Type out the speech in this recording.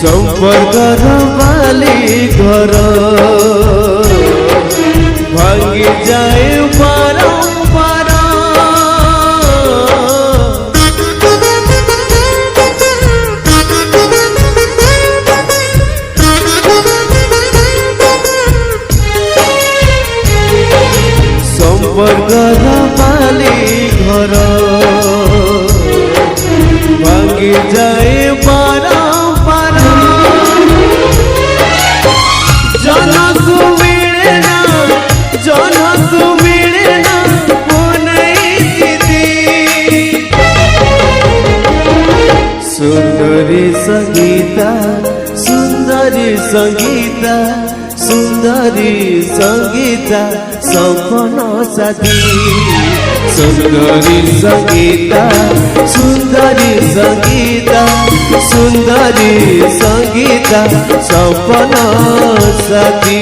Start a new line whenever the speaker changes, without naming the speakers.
संपर्कर बाली घर भांगी जाए बारंबार। संपर्कर बाली घर भांगी जाए बारंबार। जनकु मिले ना सुंदरी संगीता सुंदरी संगीता सुंदरी संगीता सपन साथी। सुंदरी संगीता सुंदरी संगीता सुंदरी संगीता सपन साथी।